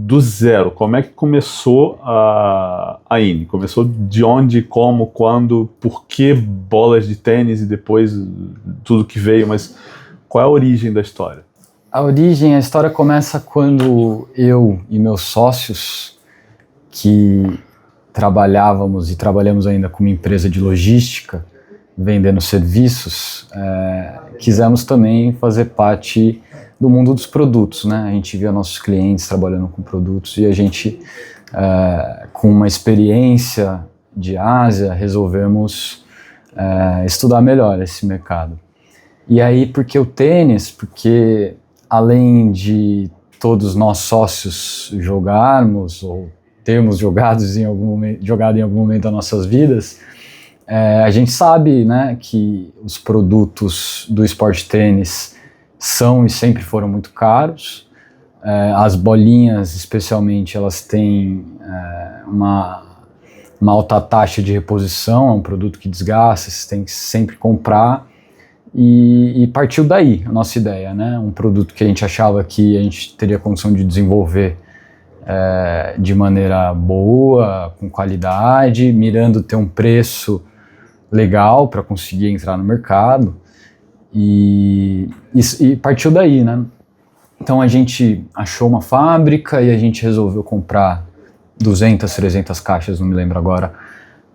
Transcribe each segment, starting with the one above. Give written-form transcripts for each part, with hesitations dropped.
do zero, como é que começou a INI? Começou de onde, como, quando, por que bolas de tênis e depois tudo que veio, mas qual é a origem da história? A história começa quando eu e meus sócios, que trabalhávamos e trabalhamos ainda com uma empresa de logística, vendendo serviços, quisemos também fazer parte do mundo dos produtos, né? A gente via nossos clientes trabalhando com produtos e a gente, com uma experiência de Ásia, resolvemos estudar melhor esse mercado. E aí, porque o tênis? Porque além de todos nós sócios jogarmos ou termos jogado em algum momento das nossas vidas, a gente sabe, né, que os produtos do esporte tênis são e sempre foram muito caros. As bolinhas, especialmente, elas têm uma alta taxa de reposição, é um produto que desgasta, você tem que sempre comprar. E partiu daí a nossa ideia, né? Um produto que a gente achava que a gente teria condição de desenvolver de maneira boa, com qualidade, mirando ter um preço legal para conseguir entrar no mercado, e partiu daí, né? Então a gente achou uma fábrica e a gente resolveu comprar 200, 300 caixas, não me lembro agora,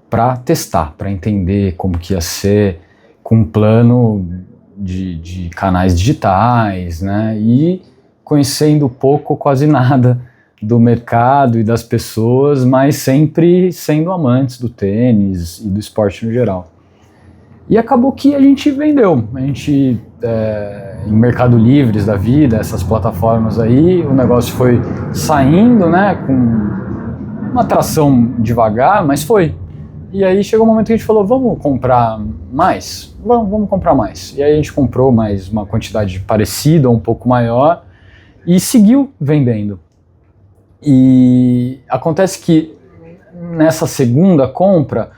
para testar, para entender como que ia ser, com um plano de canais digitais, né? E conhecendo pouco, quase nada do mercado e das pessoas, mas sempre sendo amantes do tênis e do esporte no geral. E acabou que a gente vendeu. A gente, em Mercado Livres da vida, essas plataformas aí, o negócio foi saindo, né, com uma atração devagar, mas foi. E aí chegou um momento que a gente falou, vamos comprar mais? Vamos comprar mais. E aí a gente comprou mais uma quantidade parecida, um pouco maior, e seguiu vendendo. E acontece que nessa segunda compra,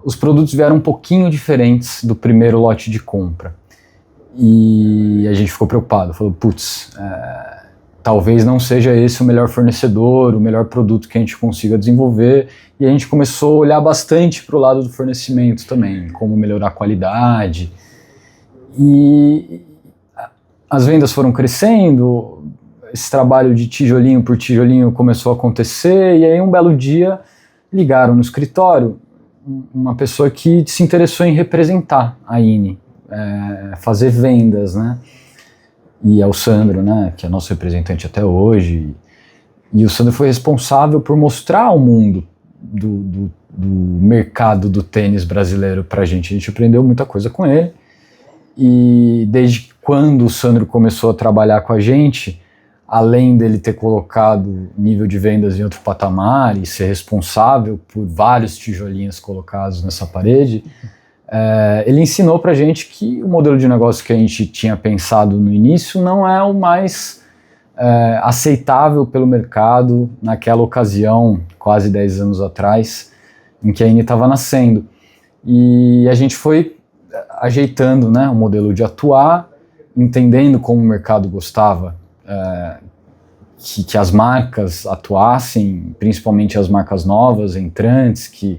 os produtos vieram um pouquinho diferentes do primeiro lote de compra. E a gente ficou preocupado, falou, putz, talvez não seja esse o melhor fornecedor, o melhor produto que a gente consiga desenvolver. E a gente começou a olhar bastante para o lado do fornecimento também, como melhorar a qualidade. E as vendas foram crescendo, esse trabalho de tijolinho por tijolinho começou a acontecer, e aí um belo dia ligaram no escritório uma pessoa que se interessou em representar a INI, fazer vendas, né? E é o Sandro, né, que é nosso representante até hoje, e o Sandro foi responsável por mostrar ao mundo do mercado do tênis brasileiro pra gente. A gente aprendeu muita coisa com ele, e desde quando o Sandro começou a trabalhar com a gente, além dele ter colocado nível de vendas em outro patamar e ser responsável por vários tijolinhos colocados nessa parede, ele ensinou pra gente que o modelo de negócio que a gente tinha pensado no início não é o mais aceitável pelo mercado naquela ocasião, quase 10 anos atrás, em que a INI estava nascendo. E a gente foi ajeitando, né, o modelo de atuar, entendendo como o mercado gostava que as marcas atuassem, principalmente as marcas novas, entrantes, que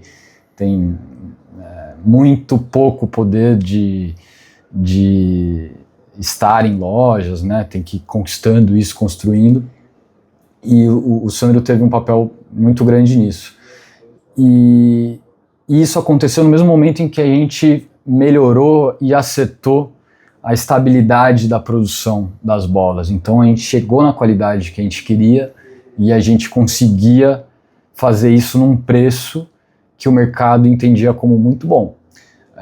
têm muito pouco poder de estar em lojas, né? Tem que ir conquistando isso, construindo, e o Sandro teve um papel muito grande nisso. E isso aconteceu no mesmo momento em que a gente melhorou e acertou a estabilidade da produção das bolas. Então a gente chegou na qualidade que a gente queria e a gente conseguia fazer isso num preço que o mercado entendia como muito bom.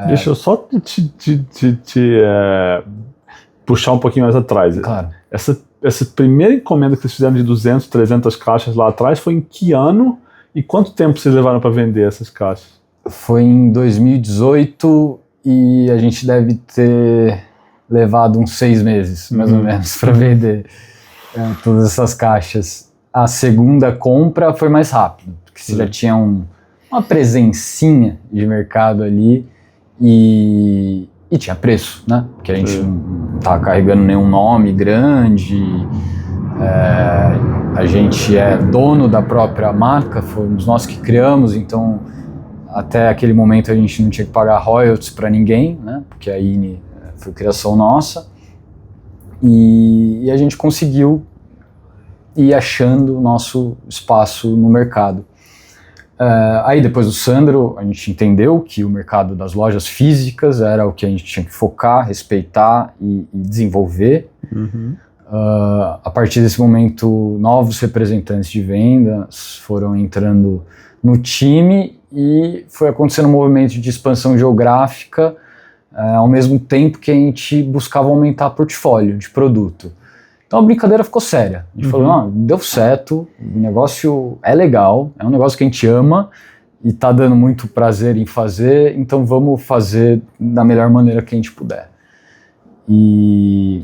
Deixa eu só puxar um pouquinho mais atrás. Claro. Essa primeira encomenda que vocês fizeram de 200, 300 caixas lá atrás foi em que ano e quanto tempo vocês levaram para vender essas caixas? Foi em 2018 e a gente deve ter levado uns 6 meses, mais ou menos, para vender todas essas caixas. A segunda compra foi mais rápido, porque você já tinha uma presencinha de mercado ali e tinha preço, né? Porque a gente não estava carregando nenhum nome grande, A gente é dono da própria marca, fomos nós que criamos, então até aquele momento a gente não tinha que pagar royalties para ninguém, né? Porque a INI foi criação nossa, e a gente conseguiu ir achando o nosso espaço no mercado. Aí depois do Sandro, a gente entendeu que o mercado das lojas físicas era o que a gente tinha que focar, respeitar e desenvolver. A partir desse momento, novos representantes de vendas foram entrando no time e foi acontecendo um movimento de expansão geográfica, ao mesmo tempo que a gente buscava aumentar portfólio de produto. Então a brincadeira ficou séria. A gente falou, não, deu certo, o negócio é legal, é um negócio que a gente ama e tá dando muito prazer em fazer, então vamos fazer da melhor maneira que a gente puder. E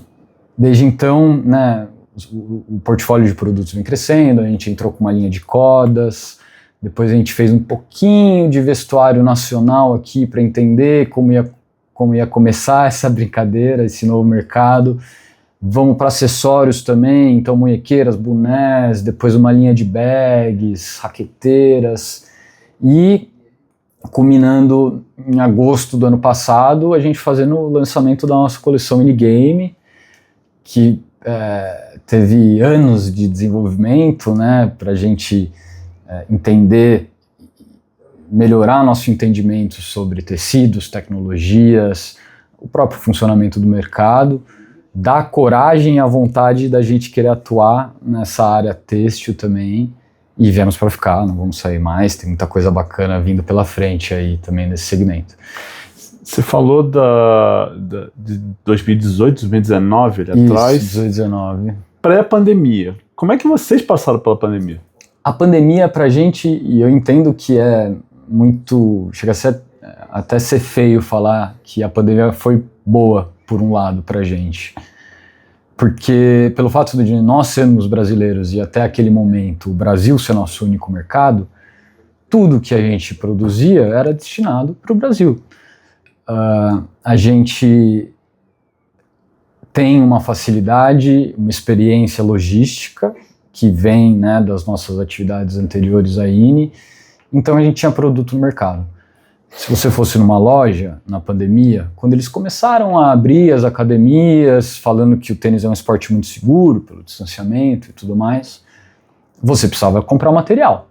desde então, né, o portfólio de produtos vem crescendo, a gente entrou com uma linha de cordas, depois a gente fez um pouquinho de vestuário nacional aqui para entender como ia começar essa brincadeira, esse novo mercado. Vamos para acessórios também, então munhequeiras, bonés, depois uma linha de bags, raqueteiras, e culminando em agosto do ano passado, a gente fazendo o lançamento da nossa coleção minigame, que teve anos de desenvolvimento, né, para a gente entender, melhorar nosso entendimento sobre tecidos, tecnologias, o próprio funcionamento do mercado, dar coragem e a vontade da gente querer atuar nessa área têxtil também, e viemos para ficar, não vamos sair mais, tem muita coisa bacana vindo pela frente aí também nesse segmento. Você falou de 2018, 2019 ali atrás. 2019. Pré-pandemia. Como é que vocês passaram pela pandemia? A pandemia pra gente, e eu entendo que é muito, chega a ser, até ser feio falar que a pandemia foi boa, por um lado, pra gente. Porque pelo fato de nós sermos brasileiros e até aquele momento o Brasil ser nosso único mercado, tudo que a gente produzia era destinado para o Brasil. A gente tem uma facilidade, uma experiência logística que vem, né, das nossas atividades anteriores à INI, então a gente tinha produto no mercado. Se você fosse numa loja, na pandemia, quando eles começaram a abrir as academias, falando que o tênis é um esporte muito seguro, pelo distanciamento e tudo mais, você precisava comprar material.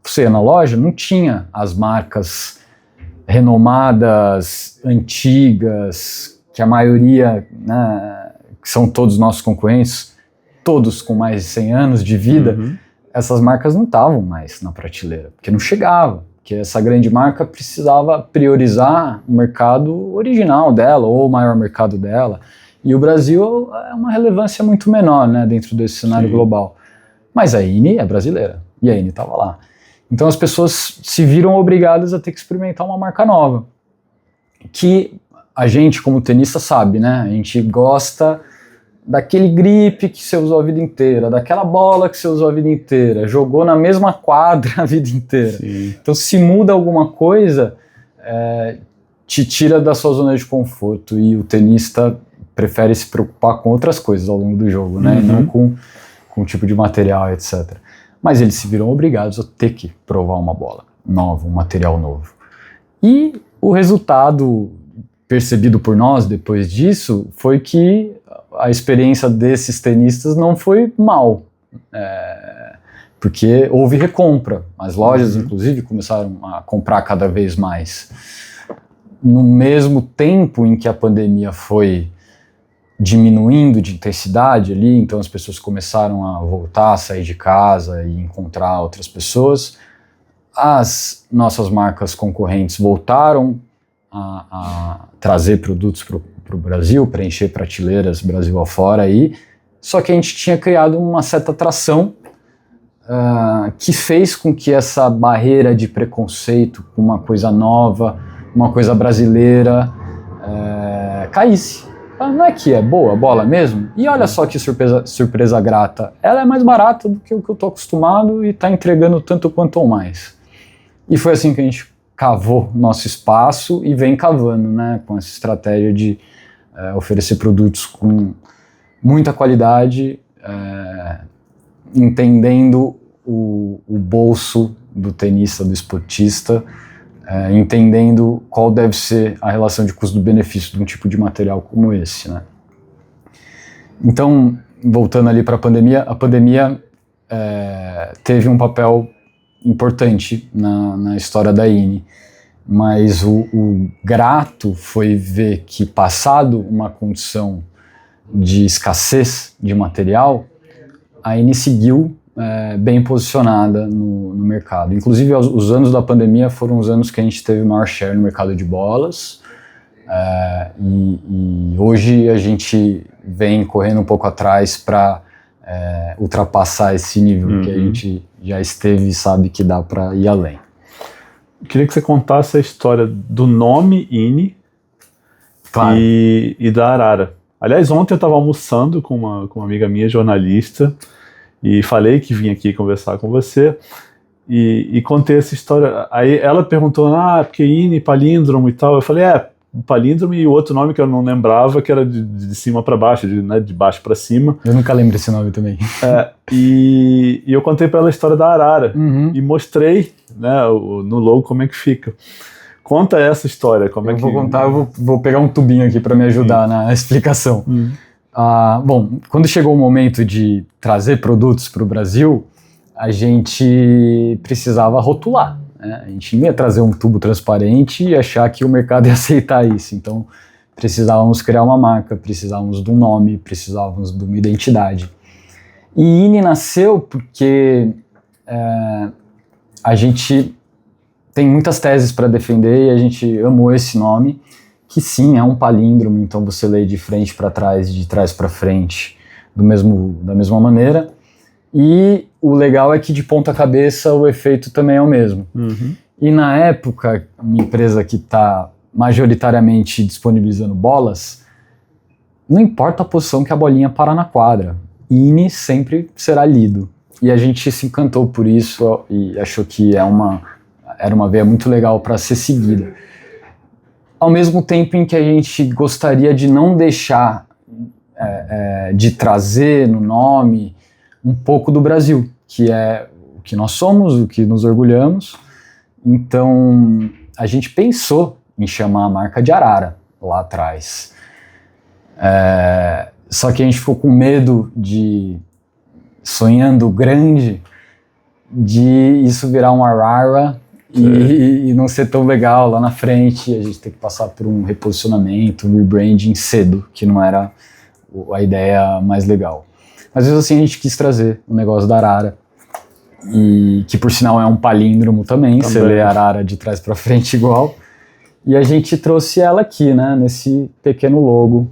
Você ia na loja, não tinha as marcas renomadas, antigas, que a maioria, né, que são todos nossos concorrentes, todos com mais de 100 anos de vida, essas marcas não estavam mais na prateleira, porque não chegava. Que essa grande marca precisava priorizar o mercado original dela, ou o maior mercado dela, e o Brasil é uma relevância muito menor, né, dentro desse cenário global. Mas a INI é brasileira, e a INI estava lá. Então as pessoas se viram obrigadas a ter que experimentar uma marca nova, que a gente como tenista sabe, né, a gente gosta daquele grip que você usou a vida inteira, daquela bola que você usou a vida inteira, jogou na mesma quadra a vida inteira. Sim. Então se muda alguma coisa, te tira da sua zona de conforto, e o tenista prefere se preocupar com outras coisas ao longo do jogo, né, e não com o tipo de material, etc. Mas eles se viram obrigados a ter que provar uma bola nova, um material novo. E o resultado percebido por nós depois disso foi que a experiência desses tenistas não foi mal, porque houve recompra. As lojas, inclusive, começaram a comprar cada vez mais. No mesmo tempo em que a pandemia foi diminuindo de intensidade ali, então as pessoas começaram a voltar a sair de casa e encontrar outras pessoas, as nossas marcas concorrentes voltaram a trazer produtos para o Brasil, preencher prateleiras Brasil afora aí, só que a gente tinha criado uma certa atração que fez com que essa barreira de preconceito com uma coisa nova, uma coisa brasileira, caísse. Não é que é boa a bola mesmo? E olha só que surpresa grata, ela é mais barata do que o que eu estou acostumado e está entregando tanto quanto ou mais. E foi assim que a gente cavou nosso espaço e vem cavando, né, com essa estratégia de oferecer produtos com muita qualidade, entendendo o bolso do tenista, do esportista, entendendo qual deve ser a relação de custo-benefício de um tipo de material como esse, né? Então, voltando ali para a pandemia teve um papel importante na história da INE, mas o grato foi ver que, passado uma condição de escassez de material, a INE seguiu bem posicionada no mercado. Inclusive, os anos da pandemia foram os anos que a gente teve maior share no mercado de bolas, e hoje a gente vem correndo um pouco atrás para ultrapassar esse nível que a gente já esteve e sabe que dá para ir além. Eu queria que você contasse a história do nome INE, claro, e da arara. Aliás, ontem eu estava almoçando com uma amiga minha, jornalista, e falei que vim aqui conversar com você, e contei essa história. Aí ela perguntou, porque INE, palíndromo e tal. Eu falei, o palíndromo e o outro nome que eu não lembrava, que era de cima para baixo, de baixo para cima. Eu nunca lembro esse nome também. E eu contei para ela a história da arara, e mostrei, né, no logo como é que fica. Conta essa história. Vou contar, eu vou pegar um tubinho aqui para me ajudar na explicação. Bom, quando chegou o momento de trazer produtos para o Brasil, a gente precisava rotular, né? A gente não ia trazer um tubo transparente e achar que o mercado ia aceitar isso. Então, precisávamos criar uma marca, precisávamos de um nome, precisávamos de uma identidade. E INE nasceu porque a gente tem muitas teses para defender e a gente amou esse nome, que sim, é um palíndromo, então você lê de frente para trás, de trás para frente, da mesma maneira. E o legal é que de ponta cabeça o efeito também é o mesmo. E na época, uma empresa que está majoritariamente disponibilizando bolas, não importa a posição que a bolinha para na quadra, INE sempre será lido. E a gente se encantou por isso e achou que era uma veia muito legal para ser seguida. Ao mesmo tempo em que a gente gostaria de não deixar de trazer no nome um pouco do Brasil, que é o que nós somos, o que nos orgulhamos. Então, a gente pensou em chamar a marca de arara lá atrás. Só que a gente ficou com medo de, sonhando grande, de isso virar um arara e não ser tão legal lá na frente, a gente tem que passar por um reposicionamento, um rebranding cedo, que não era a ideia mais legal. Mas mesmo assim a gente quis trazer o negócio da arara, e que por sinal é um palíndromo também. Você lê arara de trás para frente igual, e a gente trouxe ela aqui, né, nesse pequeno logo.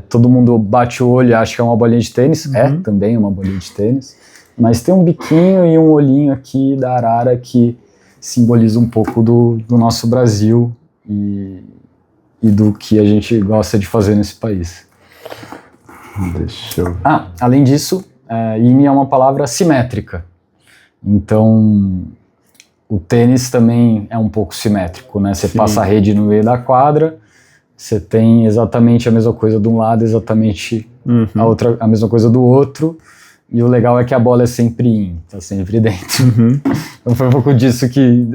Todo mundo bate o olho e acha que é uma bolinha de tênis, também uma bolinha de tênis, mas tem um biquinho e um olhinho aqui da arara que simboliza um pouco do nosso Brasil e do que a gente gosta de fazer nesse país. Deixa eu... Além disso, INE é uma palavra simétrica. Então, o tênis também é um pouco simétrico, né? Você passa a rede no meio da quadra, você tem exatamente a mesma coisa de um lado, exatamente a mesma coisa do outro. E o legal é que a bola é sempre in, tá sempre dentro. Então foi um pouco disso que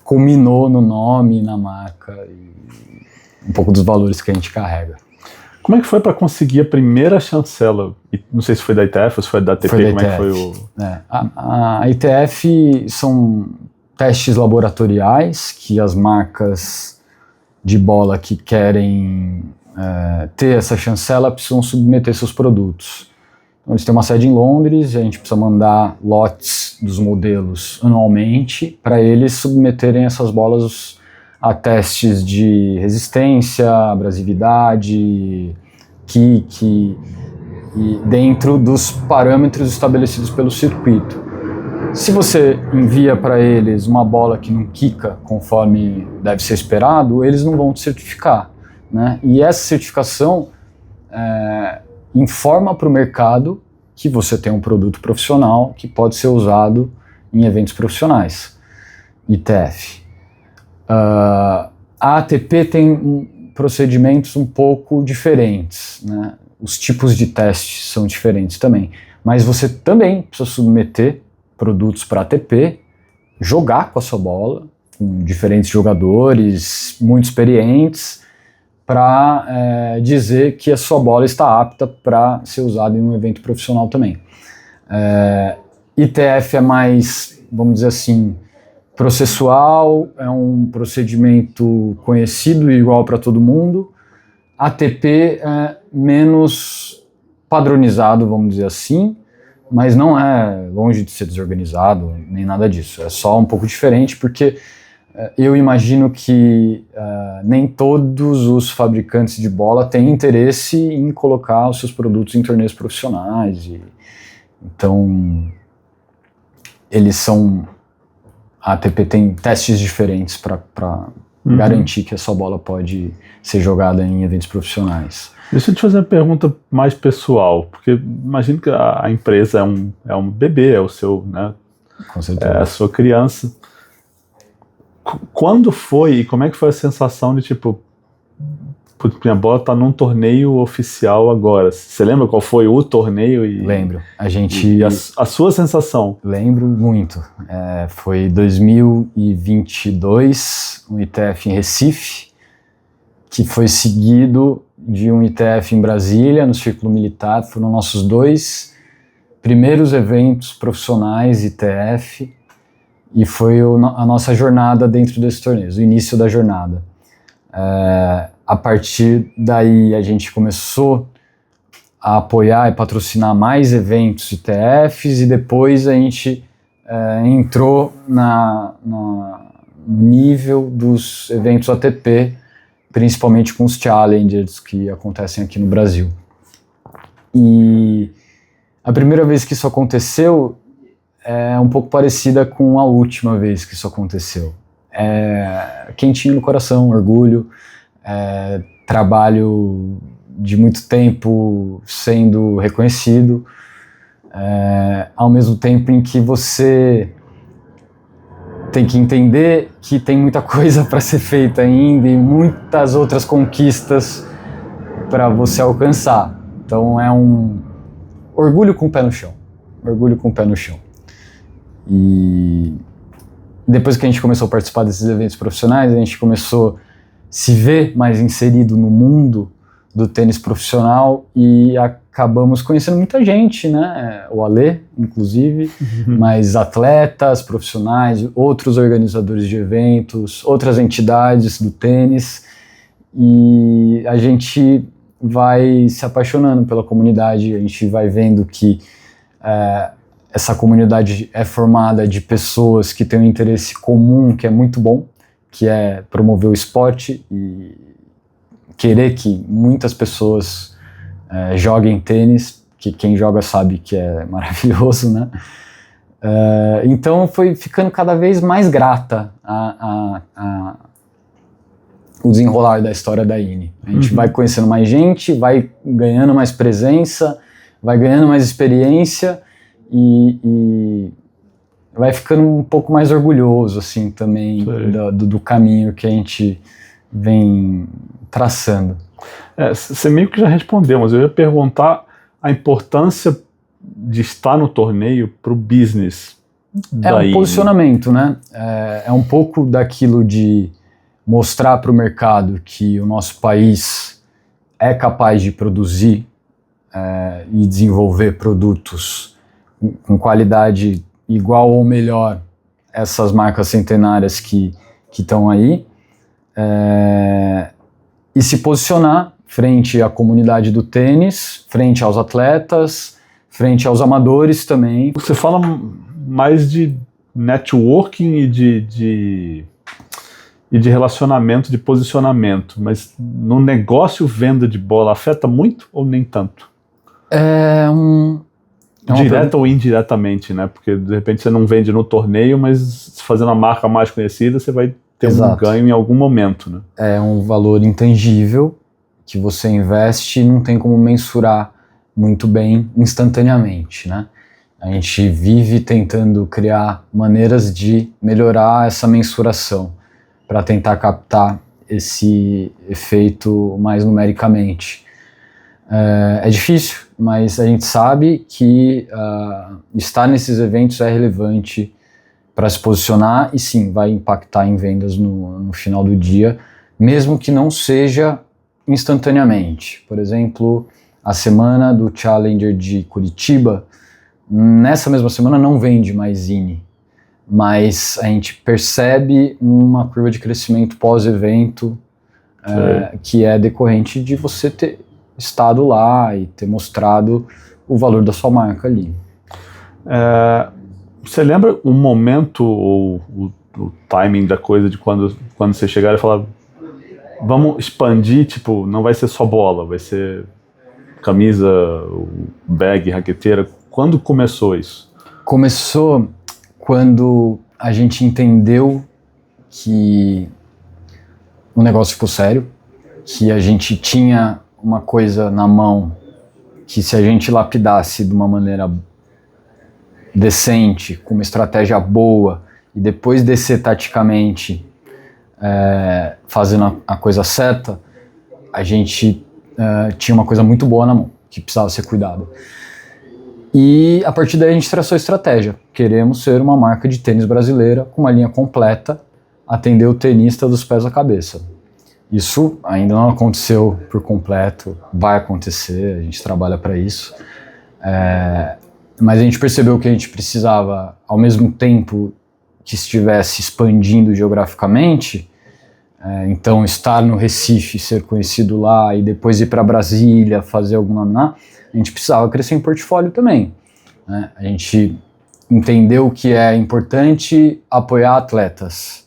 culminou no nome, na marca, e um pouco dos valores que a gente carrega. Como é que foi para conseguir a primeira chancela? Não sei se foi da ITF ou se foi da ATP, como é que foi o... A ITF são testes laboratoriais que as marcas de bola que querem ter essa chancela precisam submeter seus produtos. Então, eles têm uma sede em Londres, e a gente precisa mandar lotes dos modelos anualmente para eles submeterem essas bolas a testes de resistência, abrasividade, kick, e dentro dos parâmetros estabelecidos pelo circuito. Se você envia para eles uma bola que não quica conforme deve ser esperado, eles não vão te certificar, né? E essa certificação informa para o mercado que você tem um produto profissional que pode ser usado em eventos profissionais. ITF. A ATP tem procedimentos um pouco diferentes, né? Os tipos de testes são diferentes também, mas você também precisa submeter produtos para ATP, jogar com a sua bola, com diferentes jogadores muito experientes, para dizer que a sua bola está apta para ser usada em um evento profissional também. ITF é mais, vamos dizer assim, processual, é um procedimento conhecido e igual para todo mundo. ATP é menos padronizado, vamos dizer assim, mas não é longe de ser desorganizado, nem nada disso. É só um pouco diferente, porque eu imagino que nem todos os fabricantes de bola têm interesse em colocar os seus produtos em torneios profissionais. Então, a ATP tem testes diferentes para garantir que a sua bola pode ser jogada em eventos profissionais. Deixa eu te fazer uma pergunta mais pessoal, porque imagino que a empresa é um bebê, é o seu, né? Com certeza. É a sua criança. Quando foi e como é que foi a sensação de tipo, putz, minha bola tá num torneio oficial agora? Você lembra qual foi o torneio? Lembro. A sua sensação? Lembro muito. Foi 2022, um ITF em Recife, que foi seguido de um ITF em Brasília, no Círculo Militar. Foram nossos 2 primeiros eventos profissionais ITF, e foi a nossa jornada dentro desses torneios, o início da jornada. A partir daí a gente começou a apoiar e patrocinar mais eventos ITFs, e depois a gente entrou no nível dos eventos ATP, principalmente com os Challengers que acontecem aqui no Brasil. E a primeira vez que isso aconteceu é um pouco parecida com a última vez que isso aconteceu. Quentinho no coração, orgulho, trabalho de muito tempo sendo reconhecido, ao mesmo tempo em que você tem que entender que tem muita coisa para ser feita ainda e muitas outras conquistas para você alcançar. Então é um orgulho com o pé no chão. Orgulho com o pé no chão. E depois que a gente começou a participar desses eventos profissionais, a gente começou a se ver mais inserido no mundo do tênis profissional e acabamos conhecendo muita gente, né? O Alê, inclusive, mas atletas profissionais, outros organizadores de eventos, outras entidades do tênis, e a gente vai se apaixonando pela comunidade, a gente vai vendo que essa comunidade é formada de pessoas que têm um interesse comum, que é muito bom, que é promover o esporte e querer que muitas pessoas joguem tênis, que quem joga sabe que é maravilhoso, né? Então foi ficando cada vez mais grata o desenrolar da história da INE. A gente vai conhecendo mais gente, vai ganhando mais presença, vai ganhando mais experiência e vai ficando um pouco mais orgulhoso assim também do caminho que a gente vem traçando. Você meio que já respondeu, mas eu ia perguntar a importância de estar no torneio para o business da INE. Posicionamento, né? É um pouco daquilo de mostrar para o mercado que o nosso país é capaz de produzir e desenvolver produtos com qualidade igual ou melhor essas marcas centenárias que estão aí, e se posicionar frente à comunidade do tênis, frente aos atletas, frente aos amadores também. Você fala mais de networking e de relacionamento, de posicionamento, mas no negócio venda de bola afeta muito ou nem tanto? Direta ou indiretamente, né? Porque de repente você não vende no torneio, mas fazendo a marca mais conhecida, você vai ter um ganho em algum momento, né? É um valor intangível que você investe e não tem como mensurar muito bem instantaneamente, né? A gente vive tentando criar maneiras de melhorar essa mensuração para tentar captar esse efeito mais numericamente. É difícil, mas a gente sabe que estar nesses eventos é relevante para se posicionar e sim, vai impactar em vendas no final do dia, mesmo que não seja instantaneamente. Por exemplo, a semana do Challenger de Curitiba, nessa mesma semana não vende mais Zine, mas a gente percebe uma curva de crescimento pós-evento que é decorrente de você ter estado lá e ter mostrado o valor da sua marca ali. Você lembra um momento ou o timing da coisa de quando você chegar e falar, vamos expandir, tipo, não vai ser só bola, vai ser camisa, bag, raqueteira. Quando começou isso? Começou quando a gente entendeu que o negócio ficou sério, que a gente tinha uma coisa na mão que se a gente lapidasse de uma maneira decente, com uma estratégia boa e depois descer taticamente fazendo a coisa certa, a gente tinha uma coisa muito boa na mão, que precisava ser cuidada. E a partir daí a gente traçou a estratégia. Queremos ser uma marca de tênis brasileira com uma linha completa, atender o tenista dos pés à cabeça. Isso ainda não aconteceu por completo, vai acontecer, a gente trabalha para isso. Mas a gente percebeu que a gente precisava, ao mesmo tempo que estivesse expandindo geograficamente, então estar no Recife, ser conhecido lá e depois ir para Brasília, fazer algum nome lá, a gente precisava crescer em portfólio também. Né? A gente entendeu que é importante apoiar atletas,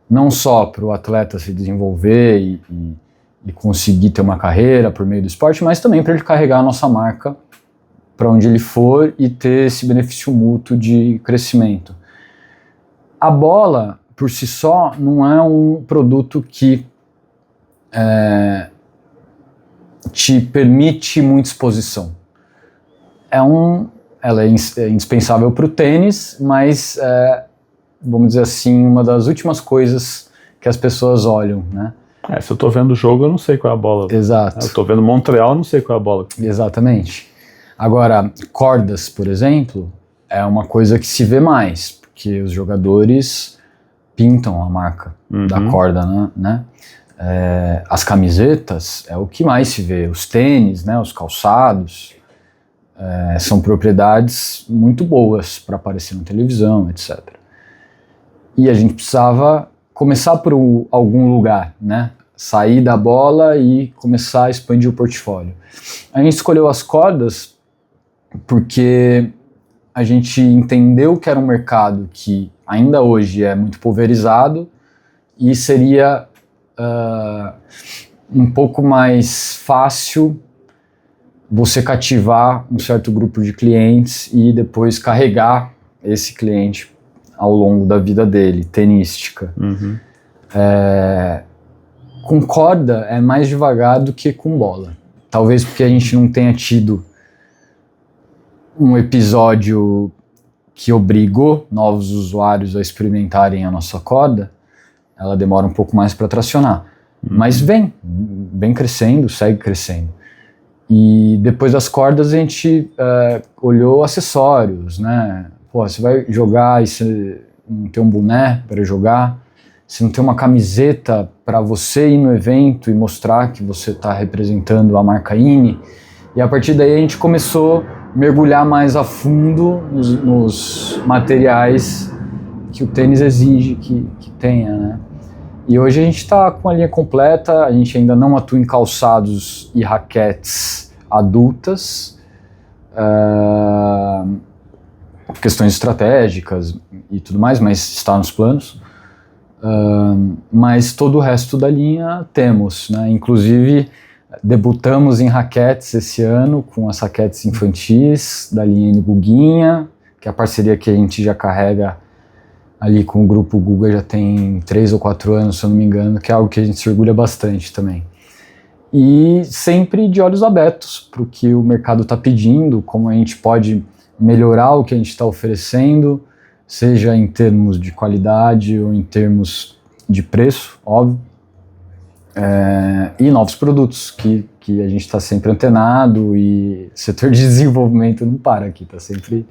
não só para o atleta se desenvolver e conseguir ter uma carreira por meio do esporte, mas também para ele carregar a nossa marca para onde ele for e ter esse benefício mútuo de crescimento. A bola, por si só, não é um produto que te permite muita exposição. Ela é indispensável para o tênis, mas vamos dizer assim, uma das últimas coisas que as pessoas olham, né? Se eu tô vendo o jogo, eu não sei qual é a bola. Exato. Eu tô vendo Montreal, eu não sei qual é a bola. Exatamente. Agora, cordas, por exemplo, é uma coisa que se vê mais, porque os jogadores pintam a marca da corda, né? As camisetas é o que mais se vê, os tênis, né, os calçados, são propriedades muito boas para aparecer na televisão, etc. E a gente precisava começar por algum lugar, né? Sair da bola e começar a expandir o portfólio. A gente escolheu as cordas porque a gente entendeu que era um mercado que ainda hoje é muito pulverizado e seria um pouco mais fácil você cativar um certo grupo de clientes e depois carregar esse cliente ao longo da vida dele, tenística. Com corda é mais devagar do que com bola. Talvez porque a gente não tenha tido um episódio que obrigou novos usuários a experimentarem a nossa corda, ela demora um pouco mais para tracionar. Mas vem crescendo, segue crescendo. E depois das cordas a gente olhou acessórios, né? Pô, você vai jogar e você não tem um boné para jogar, você não tem uma camiseta para você ir no evento e mostrar que você está representando a marca INE. E a partir daí a gente começou a mergulhar mais a fundo nos materiais que o tênis exige que tenha, né? E hoje a gente está com a linha completa, a gente ainda não atua em calçados e raquetes adultas, questões estratégicas e tudo mais, mas está nos planos. Mas todo o resto da linha temos, né? Inclusive debutamos em raquetes esse ano com as raquetes infantis da linha Guguinha, que é a parceria que a gente já carrega ali com o grupo Guga já tem 3 ou 4 anos, se eu não me engano, que é algo que a gente se orgulha bastante também. E sempre de olhos abertos para o que o mercado está pedindo, como a gente pode melhorar o que a gente está oferecendo, seja em termos de qualidade ou em termos de preço, óbvio, e novos produtos que que a gente está sempre antenado e o setor de desenvolvimento não para aqui, está sempre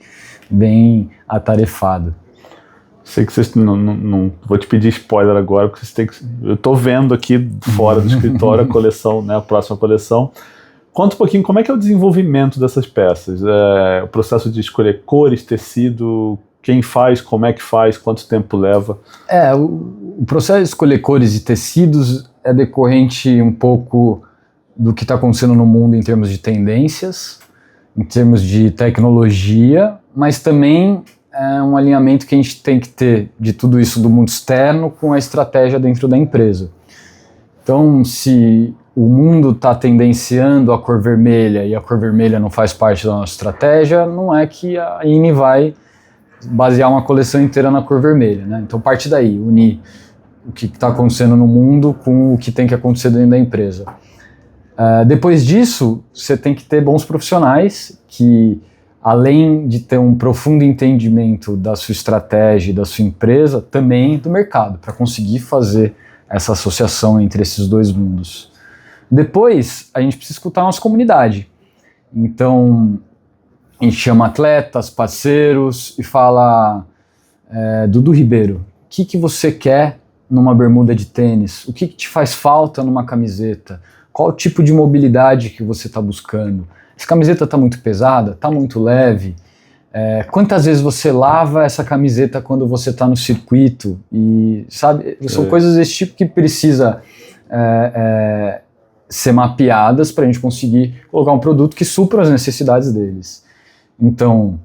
bem atarefado. Sei que vocês não vou te pedir spoiler agora, porque vocês têm que. Eu estou vendo aqui fora do escritório a coleção, né, a próxima coleção. Conta um pouquinho como é que é o desenvolvimento dessas peças, o processo de escolher cores, tecido, quem faz, como é que faz, quanto tempo leva. O processo de escolher cores e tecidos é decorrente um pouco do que está acontecendo no mundo em termos de tendências, em termos de tecnologia, mas também é um alinhamento que a gente tem que ter de tudo isso do mundo externo com a estratégia dentro da empresa. Então, se o mundo está tendenciando a cor vermelha e a cor vermelha não faz parte da nossa estratégia, não é que a INE vai basear uma coleção inteira na cor vermelha, né? Então parte daí, unir o que está acontecendo no mundo com o que tem que acontecer dentro da empresa. Depois disso, você tem que ter bons profissionais que, além de ter um profundo entendimento da sua estratégia e da sua empresa, também do mercado, para conseguir fazer essa associação entre esses dois mundos. Depois, a gente precisa escutar a nossa comunidade. Então, a gente chama atletas, parceiros e fala, Dudu Ribeiro, o que você quer numa bermuda de tênis? O que te faz falta numa camiseta? Qual o tipo de mobilidade que você está buscando? Essa camiseta está muito pesada? Está muito leve? Quantas vezes você lava essa camiseta quando você está no circuito? E, sabe, são coisas desse tipo que precisa ser mapeadas para a gente conseguir colocar um produto que supra as necessidades deles. Então,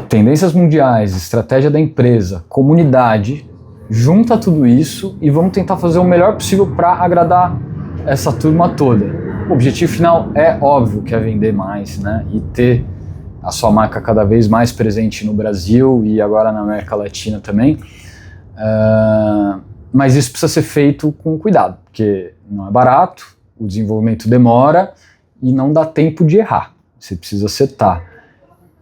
tendências mundiais, estratégia da empresa, comunidade, junta tudo isso e vamos tentar fazer o melhor possível para agradar essa turma toda. O objetivo final é óbvio que é vender mais, né? E ter a sua marca cada vez mais presente no Brasil e agora na América Latina também. Mas isso precisa ser feito com cuidado, porque não é barato, o desenvolvimento demora e não dá tempo de errar. Você precisa acertar.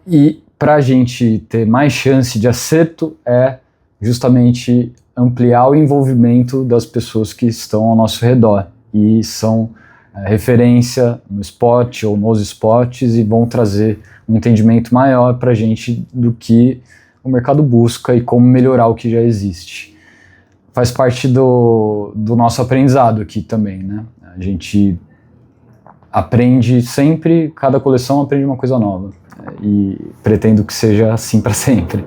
E para a gente ter mais chance de acerto é justamente ampliar o envolvimento das pessoas que estão ao nosso redor e são referência no esporte ou nos esportes e vão trazer um entendimento maior para a gente do que o mercado busca e como melhorar o que já existe. Faz parte do nosso aprendizado aqui também, né? A gente aprende sempre, cada coleção aprende uma coisa nova e pretendo que seja assim para sempre.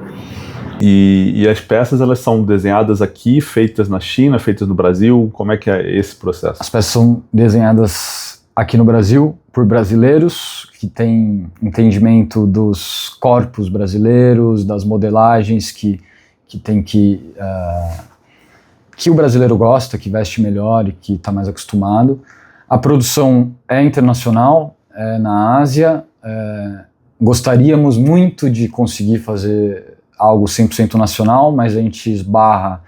E as peças, elas são desenhadas aqui, feitas na China, feitas no Brasil? Como é que é esse processo? As peças são desenhadas aqui no Brasil por brasileiros que têm entendimento dos corpos brasileiros, das modelagens que o brasileiro gosta, que veste melhor e que está mais acostumado. A produção é internacional, é na Ásia. Gostaríamos muito de conseguir fazer algo 100% nacional, mas a gente esbarra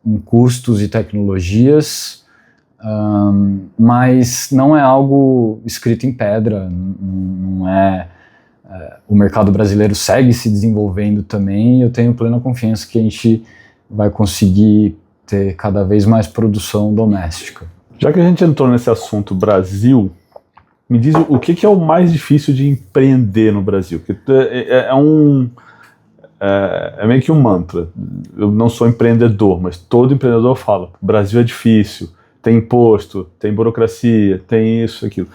em custos e tecnologias, mas não é algo escrito em pedra, não é... O mercado brasileiro segue se desenvolvendo também e eu tenho plena confiança que a gente vai conseguir ter cada vez mais produção doméstica. Já que a gente entrou nesse assunto Brasil, me diz o que é o mais difícil de empreender no Brasil? É meio que um mantra. Eu não sou empreendedor, mas todo empreendedor fala: o Brasil é difícil, tem imposto, tem burocracia, tem isso, aquilo.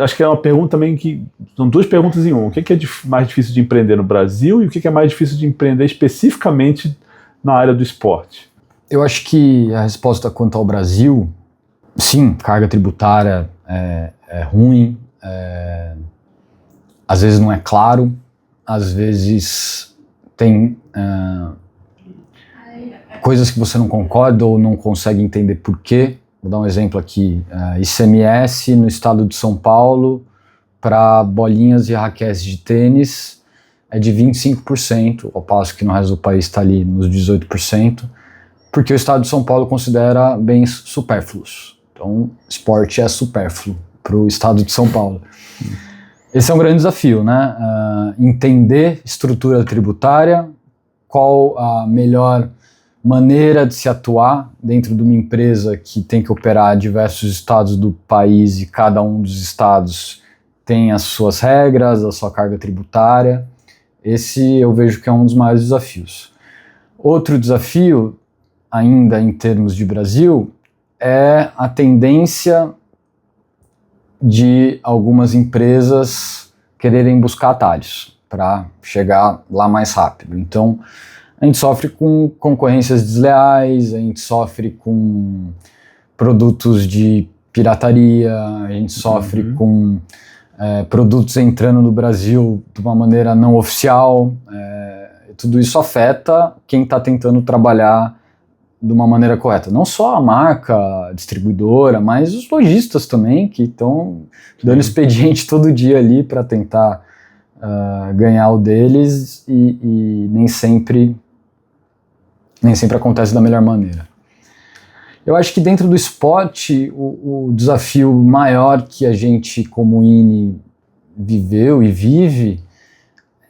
Acho que é uma pergunta também que... São duas perguntas em uma. O que é mais difícil de empreender no Brasil e o que é mais difícil de empreender especificamente na área do esporte? Eu acho que a resposta quanto ao Brasil, sim, carga tributária é ruim, às vezes não é claro, às vezes tem coisas que você não concorda ou não consegue entender por quê. Vou dar um exemplo aqui, ICMS no estado de São Paulo para bolinhas e raquetes de tênis é de 25%, ao passo que no resto do país está ali nos 18%, porque o estado de São Paulo considera bens supérfluos. Então, esporte é supérfluo para o estado de São Paulo. Esse é um grande desafio, né? Entender estrutura tributária, qual a melhor maneira de se atuar dentro de uma empresa que tem que operar diversos estados do país e cada um dos estados tem as suas regras, a sua carga tributária. Esse eu vejo que é um dos maiores desafios. Outro desafio, ainda em termos de Brasil, é a tendência de algumas empresas quererem buscar atalhos para chegar lá mais rápido. Então, a gente sofre com concorrências desleais, a gente sofre com produtos de pirataria, a gente sofre com produtos entrando no Brasil de uma maneira não oficial. Tudo isso afeta quem está tentando trabalhar de uma maneira correta. Não só a marca, a distribuidora, mas os lojistas também, que estão dando expediente todo dia ali para tentar ganhar o deles e nem sempre acontece da melhor maneira. Eu acho que dentro do esporte, o desafio maior que a gente, como INE, viveu e vive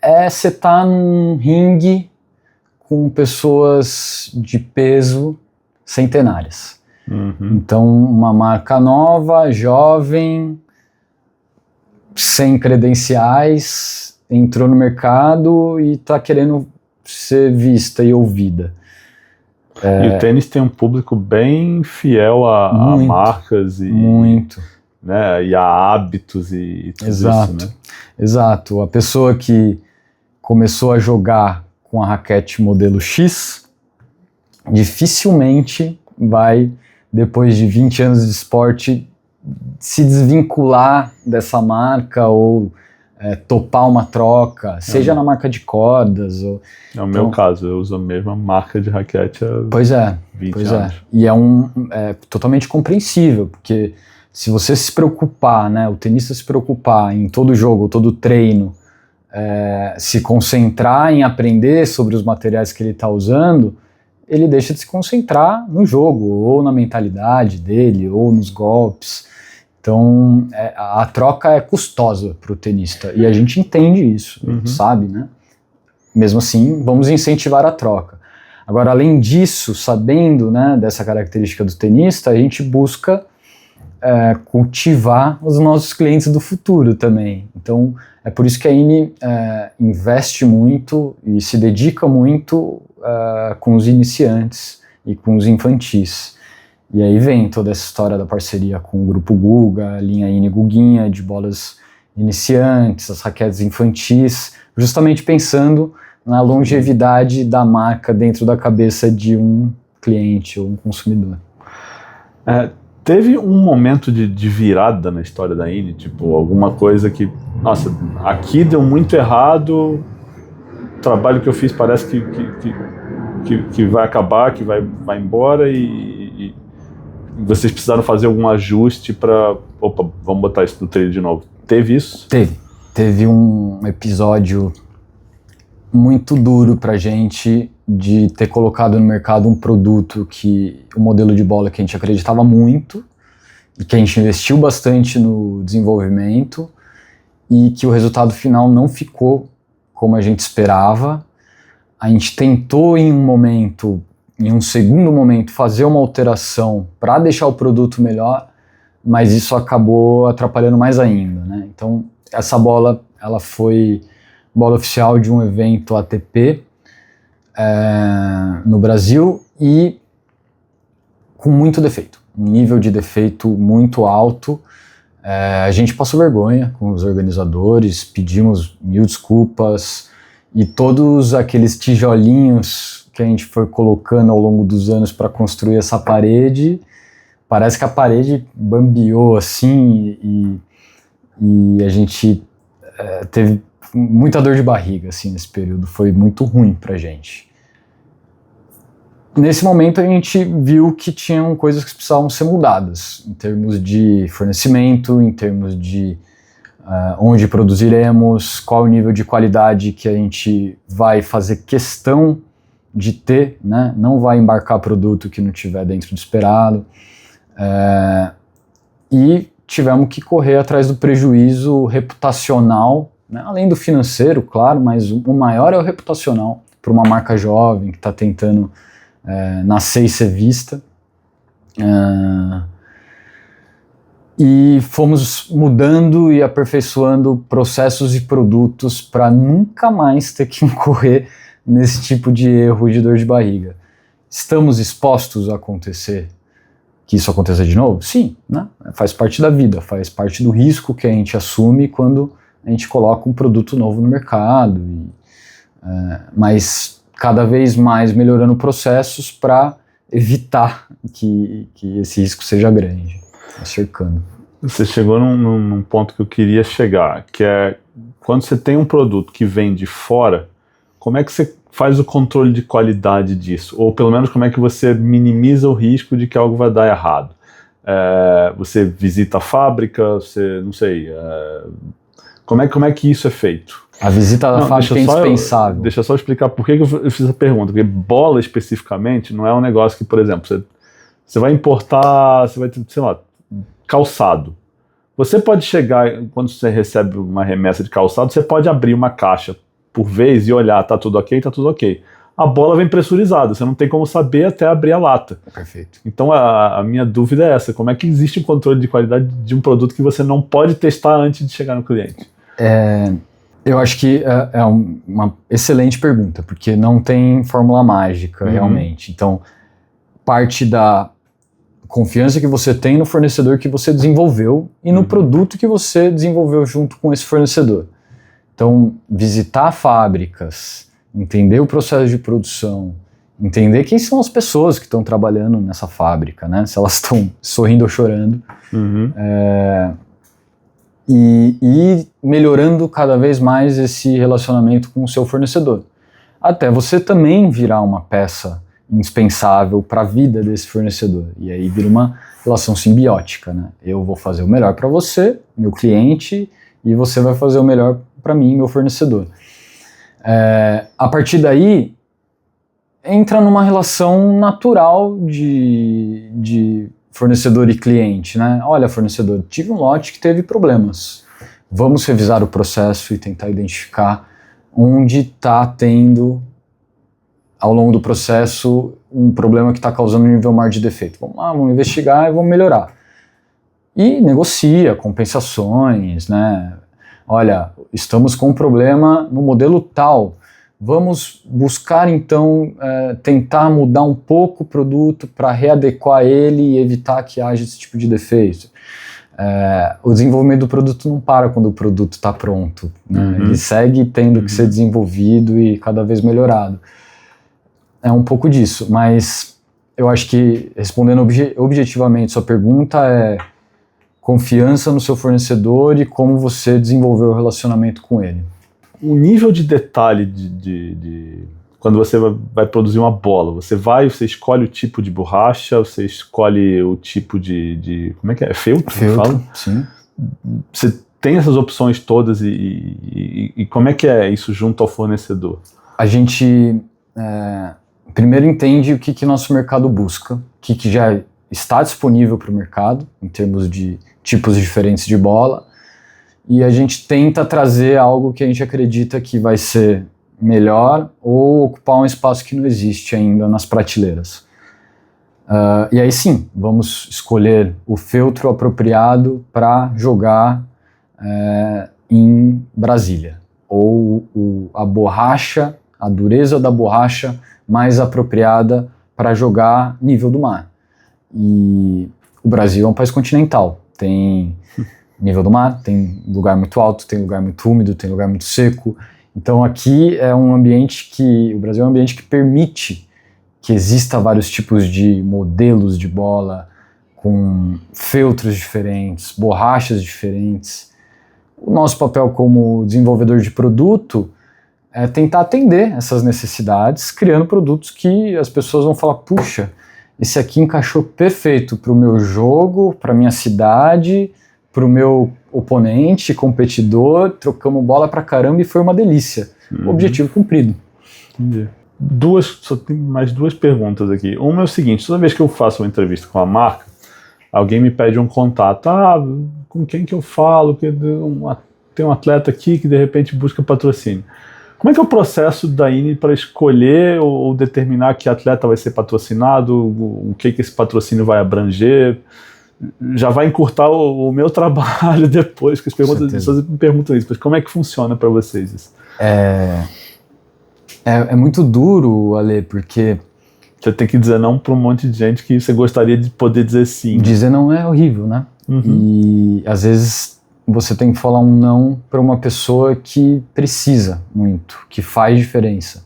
é você estar num ringue com pessoas de peso centenárias. Então, uma marca nova, jovem, sem credenciais, entrou no mercado e está querendo ser vista e ouvida. E o tênis tem um público bem fiel a marcas e, né, e a hábitos e tudo isso, né? Exato. A pessoa que começou a jogar com a raquete modelo X dificilmente vai, depois de 20 anos de esporte, se desvincular dessa marca ou topar uma troca, seja na marca de cordas. É o meu caso, eu uso a mesma marca de raquete há 20 anos. E é totalmente compreensível, porque se você se preocupar, né, o tenista se preocupar em todo jogo, todo treino, se concentrar em aprender sobre os materiais que ele está usando, ele deixa de se concentrar no jogo, ou na mentalidade dele, ou nos golpes. Então, a troca é custosa para o tenista, e a gente entende isso, a gente sabe, né? Mesmo assim, vamos incentivar a troca. Agora, além disso, sabendo, né, dessa característica do tenista, a gente busca cultivar os nossos clientes do futuro também. Então, é por isso que a INE investe muito e se dedica muito com os iniciantes e com os infantis. E aí vem toda essa história da parceria com o Grupo Guga, a linha INE Guguinha, de bolas iniciantes, as raquetes infantis, justamente pensando na longevidade da marca dentro da cabeça de um cliente ou um consumidor. Teve um momento de virada na história da INE, tipo, alguma coisa que, nossa, aqui deu muito errado, o trabalho que eu fiz parece que vai acabar, que vai embora e vocês precisaram fazer algum ajuste para, vamos botar isso no trailer de novo. Teve isso? Teve um episódio muito duro pra gente de ter colocado no mercado um produto que o modelo de bola que a gente acreditava muito e que a gente investiu bastante no desenvolvimento e que o resultado final não ficou como a gente esperava. A gente tentou em um segundo momento, fazer uma alteração para deixar o produto melhor, mas isso acabou atrapalhando mais ainda, né? Então, essa bola, ela foi bola oficial de um evento ATP no Brasil e com muito defeito, um nível de defeito muito alto. A gente passou vergonha com os organizadores, pedimos 1000 desculpas e todos aqueles tijolinhos que a gente foi colocando ao longo dos anos para construir essa parede, parece que a parede bambeou assim e a gente teve muita dor de barriga assim, nesse período, foi muito ruim pra gente. Nesse momento a gente viu que tinham coisas que precisavam ser mudadas, em termos de fornecimento, em termos de onde produziremos, qual o nível de qualidade que a gente vai fazer questão de ter, né? Não vai embarcar produto que não tiver dentro do esperado. E tivemos que correr atrás do prejuízo reputacional, né? Além do financeiro, claro, mas o maior é o reputacional para uma marca jovem que está tentando nascer e ser vista. E fomos mudando e aperfeiçoando processos e produtos para nunca mais ter que incorrer nesse tipo de erro de dor de barriga. Estamos expostos a acontecer, que isso aconteça de novo? Sim, né? Faz parte da vida, faz parte do risco que a gente assume quando a gente coloca um produto novo no mercado, mas cada vez mais melhorando processos para evitar que esse risco seja grande, cercando. Você chegou num ponto que eu queria chegar, que é quando você tem um produto que vem de fora, como é que você faz o controle de qualidade disso? Ou pelo menos como é que você minimiza o risco de que algo vai dar errado? Você visita a fábrica, você, não sei, como é que isso é feito? A visita da fábrica é indispensável. Deixa eu só explicar por que eu fiz essa pergunta, porque bola especificamente não é um negócio que, por exemplo, você vai importar, você vai ter, sei lá, calçado. Você pode chegar, quando você recebe uma remessa de calçado, você pode abrir uma caixa por vez e olhar, tá tudo ok, tá tudo ok. A bola vem pressurizada, você não tem como saber até abrir a lata. Perfeito. Então a minha dúvida é essa, como é que existe um controle de qualidade de um produto que você não pode testar antes de chegar no cliente? Eu acho que é uma excelente pergunta, porque não tem fórmula mágica realmente. Então, parte da confiança que você tem no fornecedor que você desenvolveu e no produto que você desenvolveu junto com esse fornecedor. Então, visitar fábricas, entender o processo de produção, entender quem são as pessoas que estão trabalhando nessa fábrica, né? Se elas estão sorrindo ou chorando. E melhorando cada vez mais esse relacionamento com o seu fornecedor. Até você também virar uma peça indispensável para a vida desse fornecedor. E aí vira uma relação simbiótica, né? Eu vou fazer o melhor para você, meu cliente, e você vai fazer o melhor para mim, meu fornecedor. A partir daí, entra numa relação natural de fornecedor e cliente, né? Olha, fornecedor, tive um lote que teve problemas. Vamos revisar o processo e tentar identificar onde está tendo, ao longo do processo, um problema que está causando um nível maior de defeito. Vamos lá, vamos investigar e vamos melhorar. E negocia compensações, né? Olha, estamos com um problema no modelo tal. Vamos buscar, então, tentar mudar um pouco o produto para readequar ele e evitar que haja esse tipo de defeito. O desenvolvimento do produto não para quando o produto está pronto, né? Ele segue tendo que ser desenvolvido e cada vez melhorado. É um pouco disso, mas eu acho que, respondendo objetivamente sua pergunta, é confiança no seu fornecedor e como você desenvolveu o relacionamento com ele. O nível de detalhe quando você vai produzir uma bola, você escolhe o tipo de borracha, você escolhe o tipo de como é que é? Feltro, fala? Sim. Você tem essas opções todas e como é que é isso junto ao fornecedor? A gente primeiro entende o que nosso mercado busca, o que já está disponível para o mercado, em termos de tipos diferentes de bola, e a gente tenta trazer algo que a gente acredita que vai ser melhor ou ocupar um espaço que não existe ainda nas prateleiras. E aí sim, vamos escolher o feltro apropriado para jogar em Brasília, ou a borracha, a dureza da borracha mais apropriada para jogar nível do mar. E o Brasil é um país continental, tem nível do mar, tem lugar muito alto, tem lugar muito úmido, tem lugar muito seco. Então aqui é um ambiente o Brasil é um ambiente que permite que exista vários tipos de modelos de bola, com feltros diferentes, borrachas diferentes. O nosso papel como desenvolvedor de produto é tentar atender essas necessidades, criando produtos que as pessoas vão falar, puxa, esse aqui encaixou perfeito para o meu jogo, para a minha cidade, para o meu oponente, competidor, trocamos bola pra caramba e foi uma delícia. Objetivo cumprido. Entendi. Só tem mais duas perguntas aqui. Uma é o seguinte, toda vez que eu faço uma entrevista com a marca, alguém me pede um contato. Com quem que eu falo? Tem um atleta aqui que de repente busca patrocínio. Como é que é o processo da INE para escolher ou determinar que atleta vai ser patrocinado, o que esse patrocínio vai abranger? Já vai encurtar o meu trabalho depois, que as pessoas me perguntam isso, mas como é que funciona para vocês isso? É muito duro, Ale, porque você tem que dizer não para um monte de gente que você gostaria de poder dizer sim. Dizer não é horrível, né? E às vezes você tem que falar um não para uma pessoa que precisa muito, que faz diferença.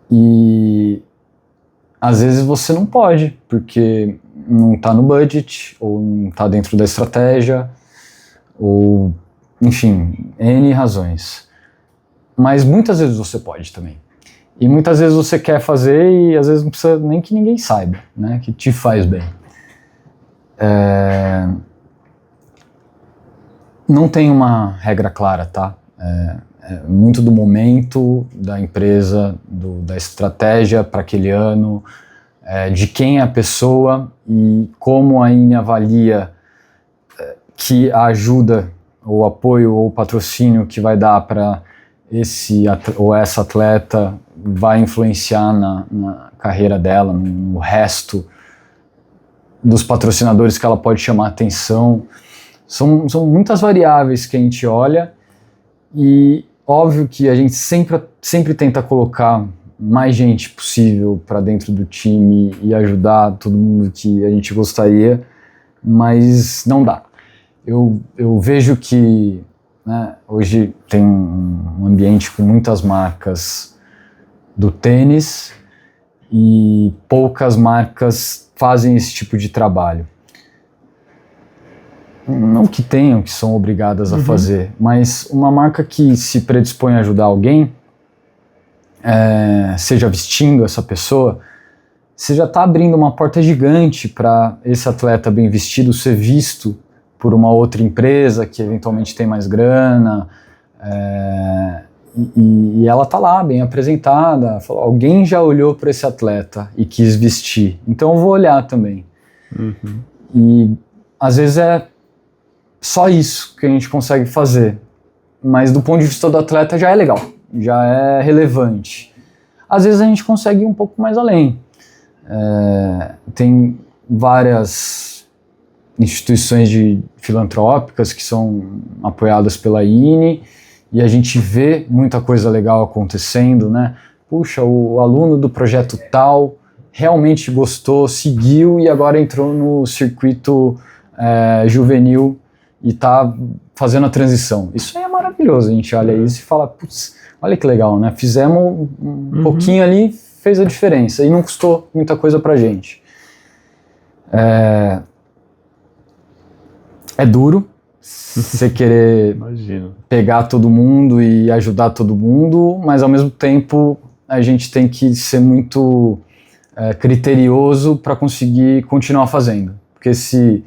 E às vezes você não pode, porque não está no budget, ou não está dentro da estratégia, ou, enfim, N razões. Mas muitas vezes você pode também. E muitas vezes você quer fazer e às vezes não precisa nem que ninguém saiba, né, que te faz bem. Não tem uma regra clara, tá? Muito do momento, da empresa, da estratégia para aquele ano, de quem é a pessoa e como a INE avalia que a ajuda, ou apoio, ou patrocínio que vai dar para esse ou essa atleta vai influenciar na carreira dela, no resto dos patrocinadores que ela pode chamar atenção. São muitas variáveis que a gente olha e óbvio que a gente sempre tenta colocar mais gente possível para dentro do time e ajudar todo mundo que a gente gostaria, mas não dá. Eu vejo que, né, hoje tem um ambiente com muitas marcas do tênis e poucas marcas fazem esse tipo de trabalho. Não que tenham, que são obrigadas a fazer, mas uma marca que se predispõe a ajudar alguém, seja vestindo essa pessoa, você já está abrindo uma porta gigante para esse atleta bem vestido ser visto por uma outra empresa que eventualmente tem mais grana, e ela está lá bem apresentada, falou, alguém já olhou para esse atleta e quis vestir, então eu vou olhar também. E às vezes é só isso que a gente consegue fazer, mas do ponto de vista do atleta já é legal, já é relevante. Às vezes a gente consegue ir um pouco mais além. Tem várias instituições filantrópicas que são apoiadas pela INE e a gente vê muita coisa legal acontecendo, né? Puxa, o aluno do projeto tal realmente gostou, seguiu e agora entrou no circuito juvenil e está fazendo a transição. Isso aí é maravilhoso, a gente olha isso e fala, putz, olha que legal, né? Fizemos um pouquinho ali, fez a diferença e não custou muita coisa pra gente. É duro você querer pegar todo mundo e ajudar todo mundo, mas ao mesmo tempo a gente tem que ser muito criterioso para conseguir continuar fazendo, porque se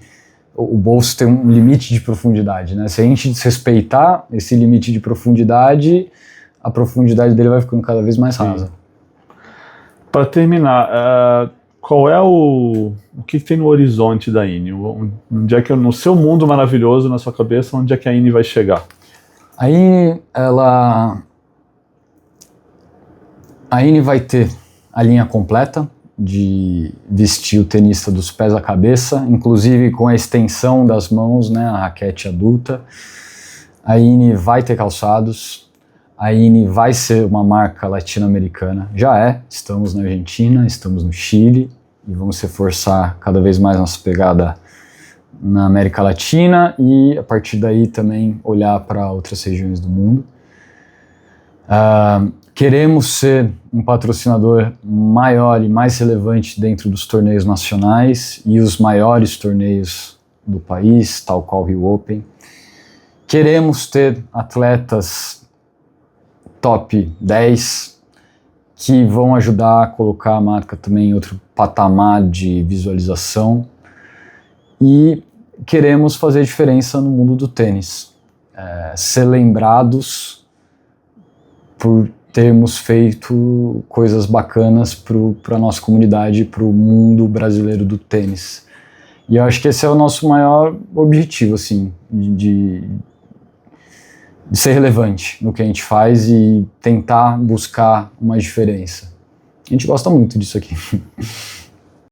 o bolso tem um limite de profundidade, né? Se a gente desrespeitar esse limite de profundidade, a profundidade dele vai ficando cada vez mais rasa. Para terminar, qual é o que tem no horizonte da INE? Onde é que, no seu mundo maravilhoso, na sua cabeça, onde é que a INE vai chegar? A INE vai ter a linha completa de vestir o tenista dos pés à cabeça, inclusive com a extensão das mãos, né, a raquete adulta. A INE vai ter calçados, a INE vai ser uma marca latino-americana, já estamos na Argentina, estamos no Chile e vamos reforçar cada vez mais nossa pegada na América Latina e a partir daí também olhar para outras regiões do mundo. Queremos ser um patrocinador maior e mais relevante dentro dos torneios nacionais e os maiores torneios do país, tal qual o Rio Open. Queremos ter atletas top 10 que vão ajudar a colocar a marca também em outro patamar de visualização e queremos fazer diferença no mundo do tênis, ser lembrados por termos feito coisas bacanas para a nossa comunidade, para o mundo brasileiro do tênis. E eu acho que esse é o nosso maior objetivo, assim, de ser relevante no que a gente faz e tentar buscar uma diferença. A gente gosta muito disso aqui.